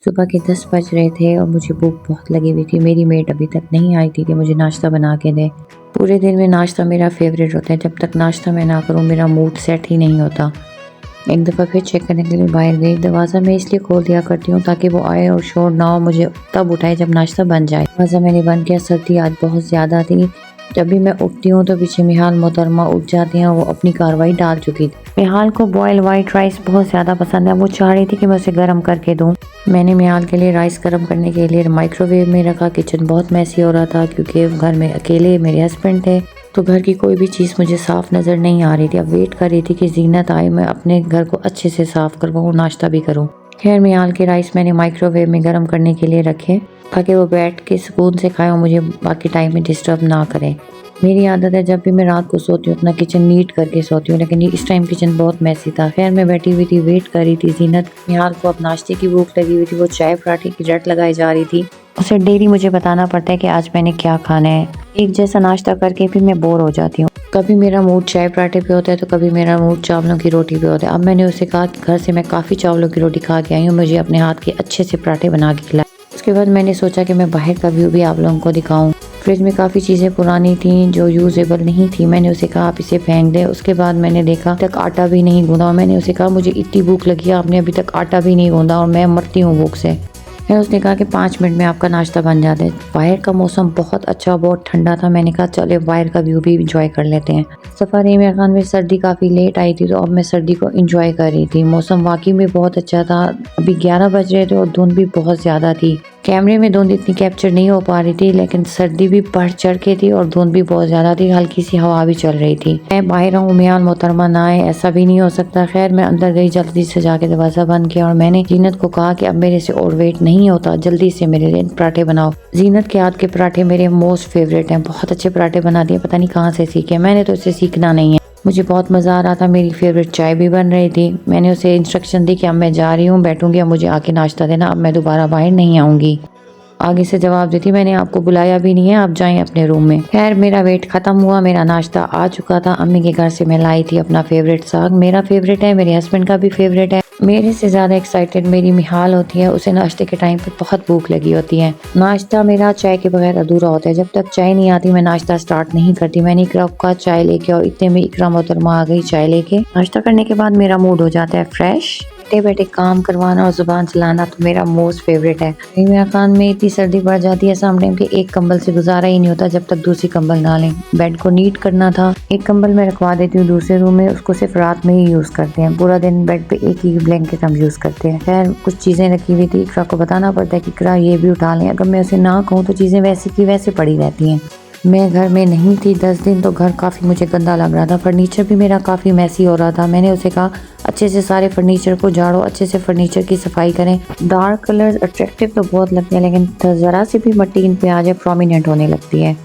सुबह के 10 बज रहे थे और मुझे भूख बहुत लगी हुई थी। मेरी मेड अभी तक नहीं आई थी कि मुझे नाश्ता बना के दे। पूरे दिन में नाश्ता मेरा फ़ेवरेट होता है, जब तक नाश्ता मैं ना करूँ मेरा मूड सेट ही नहीं होता। एक दफ़ा फिर चेक करने के लिए बाहर गई। दरवाज़ा मैं इसलिए खोल दिया करती हूँ ताकि वो आए और शोर ना हो, मुझे तब उठाए जब नाश्ता बन जाए। दरवाज़ा मैंने बंद किया। सर्दी आज बहुत ज़्यादा थी। जब भी मैं उठती हूँ तो पीछे मिहाल मोहतरमा उठ जाती हैं और वो अपनी कार्रवाई डाल चुकी थी। मिहाल को बॉयल वाइट राइस बहुत ज़्यादा पसंद है। वो चाह रही थी कि मैं उसे गर्म करके दूँ। मैंने मिहाल के लिए राइस गर्म करने के लिए माइक्रोवेव में रखा। किचन बहुत मैसी हो रहा था क्योंकि घर में अकेले मेरे हस्बैंड थे, तो घर की कोई भी चीज़ मुझे साफ़ नज़र नहीं आ रही थी। अब वेट कर रही थी कि ज़ीनत आए, मैं अपने घर को अच्छे से साफ़ करवाऊँ, नाश्ता भी करूँ। खैर मिहाल के राइस मैंने माइक्रोवेव में गर्म करने के लिए रखे ताकि वो बैठ के सुकून से खाए और मुझे बाकी टाइम में डिस्टर्ब ना करें। मेरी आदत है जब भी मैं रात को सोती हूँ अपना किचन नीट करके सोती हूँ, लेकिन इस टाइम किचन बहुत मैसी था। खैर मैं बैठी हुई थी, वेट कर रही थी। ज़ीनत मिहाल को अब नाश्ते की भूख लगी हुई थी। वो चाय पराठे की रट लगाई जा रही थी। उसे डेली मुझे बताना पड़ता है कि आज मैंने क्या खाना है। एक जैसा नाश्ता करके भी मैं बोर हो जाती हूँ। कभी मेरा मूड चाय पराठे पे होता है तो कभी मेरा मूड चावलों की रोटी पे होता है। अब मैंने उसे कहा कि घर से मैं काफ़ी चावलों की रोटी खा के आई हूँ, मुझे अपने हाथ के अच्छे से पराठे बना के खिला। उसके बाद मैंने सोचा कि मैं बाहर का व्यू भी आप लोगों को दिखाऊं। फ्रिज में काफ़ी चीज़ें पुरानी थी जो यूजेबल नहीं थी। मैंने उसे कहा आप इसे फेंक दें। उसके बाद मैंने देखा तक आटा भी नहीं गूंदा। मैंने उसे कहा मुझे इतनी भूख लगी है, आपने अभी तक आटा भी नहीं गूंदा और मैं मरती हूँ भूख से। फिर उसने कहा कि 5 मिनट में आपका नाश्ता बन जाता है। बाहर का मौसम बहुत अच्छा, बहुत ठंडा था। मैंने कहा चले बाहर का व्यू भी इंजॉय कर लेते हैं। सफ़र इमरान खान में सर्दी काफ़ी लेट आई थी, तो अब मैं सर्दी को इंजॉय कर रही थी। मौसम वाकई में बहुत अच्छा था। अभी 11 बज रहे थे और धुंध भी बहुत ज़्यादा थी। कैमरे में धुंध इतनी कैप्चर नहीं हो पा रही थी, लेकिन सर्दी भी बढ़ चढ़ के थी और धुंध भी बहुत ज़्यादा थी। हल्की सी हवा भी चल रही थी। मैं बाहर हूँ, मियान मोहतरमा ना आए, ऐसा भी नहीं हो सकता। खैर मैं अंदर गई, जल्दी से जाके दरवाज़ा बंद किया और मैंने जीनत को कहा कि अब मेरे से और वेट नहीं होता, जल्दी से मेरे लिए पराठे बनाओ। जीनत के हाथ के पराठे मेरे मोस्ट फेवरेट हैं। बहुत अच्छे पराठे बना दिए, पता नहीं कहाँ से सीखे। मैंने तो इसे सीखना नहीं है। मुझे बहुत मज़ा आ रहा था। मेरी फेवरेट चाय भी बन रही थी। मैंने उसे इंस्ट्रक्शन दी कि अब मैं जा रही हूँ, बैठूंगी, अब मुझे आके नाश्ता देना, अब मैं दोबारा बाहर नहीं आऊँगी। आगे से जवाब देती मैंने आपको बुलाया भी नहीं है, आप जाएं अपने रूम में। खैर मेरा वेट खत्म हुआ, मेरा नाश्ता आ चुका था। अम्मी के घर से मैं लाई थी अपना फेवरेट साग। मेरा फेवरेट है, मेरे हस्बैंड का भी फेवरेट है। मेरे से ज़्यादा एक्साइटेड मेरी मिहाल होती है। उसे नाश्ते के टाइम पे बहुत भूख लगी होती है। नाश्ता मेरा चाय के बगैर अधूरा होता है। जब तक चाय नहीं आती मैं नाश्ता स्टार्ट नहीं करती। मैंने इकरा का चाय लेके और इतने में इकरा मोहतरमा आ गई चाय लेके। नाश्ता करने के बाद मेरा मूड हो जाता है फ्रेश। बैठे बैठे काम करवाना और जुबान चलाना तो मेरा मोस्ट फेवरेट है। इमरान खान में इतनी सर्दी बढ़ जाती है सम टाइम कि एक कंबल से गुजारा ही नहीं होता जब तक दूसरी कंबल ना लें। बेड को नीट करना था। एक कंबल मैं रखवा देती हूँ दूसरे रूम में, उसको सिर्फ रात में ही यूज करते हैं। पूरा दिन बेड पे एक ही ब्लैंकेट हम यूज करते हैं। खैर कुछ चीजें रखी हुई थी, इकरा को बताना पड़ता है कि इकरा ये भी उठा लें। अगर मैं उसे ना कहूँ तो चीजें वैसी की वैसे पड़ी रहती हैं। मैं घर में नहीं थी 10 दिन, तो घर काफ़ी मुझे गंदा लग रहा था। फर्नीचर भी मेरा काफ़ी मैसी हो रहा था। मैंने उसे कहा अच्छे से सारे फर्नीचर को झाड़ो, अच्छे से फर्नीचर की सफाई करें। डार्क कलर्स अट्रैक्टिव तो बहुत लगते हैं, लेकिन ज़रा सी भी मट्टी इन पे आ जाए प्रोमिनेंट होने लगती है।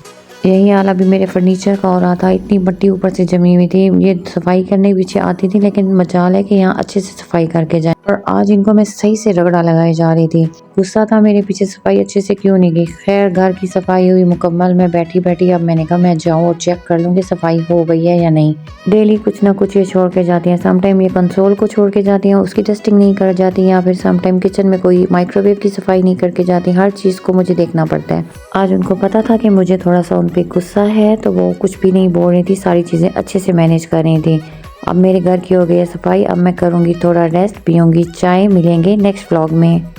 यही हाल अभी मेरे फर्नीचर का हो रहा था। इतनी मट्टी ऊपर से जमी हुई थी। ये सफाई करने पीछे आती थी, लेकिन मजाल है कि यहाँ अच्छे से सफाई करके जाए। और आज इनको मैं सही से रगड़ा लगाई जा रही थी। गुस्सा था मेरे पीछे सफाई अच्छे से क्यों नहीं की। खैर घर की सफाई हुई मुकम्मल। मैं बैठी बैठी अब मैंने कहा मैं जाऊँ और चेक कर लूँ कि सफाई हो गई है या नहीं। डेली कुछ ना कुछ ये छोड़ के जाती हैं। समटाइम ये कंसोल को छोड़ के जाती हैं, उसकी टेस्टिंग नहीं कर जाती, या फिर समटाइम किचन में कोई माइक्रोवेव की सफाई नहीं करके जाती। हर चीज़ को मुझे देखना पड़ता है। आज उनको पता था कि मुझे थोड़ा सा उन पर गुस्सा है, तो वो कुछ भी नहीं बोल रही थी, सारी चीज़ें अच्छे से मैनेज कर रही थी। अब मेरे घर की हो गई है सफाई। अब मैं करूँगी थोड़ा रेस्ट, पीऊँगी चाय। मिलेंगे नेक्स्ट व्लॉग में।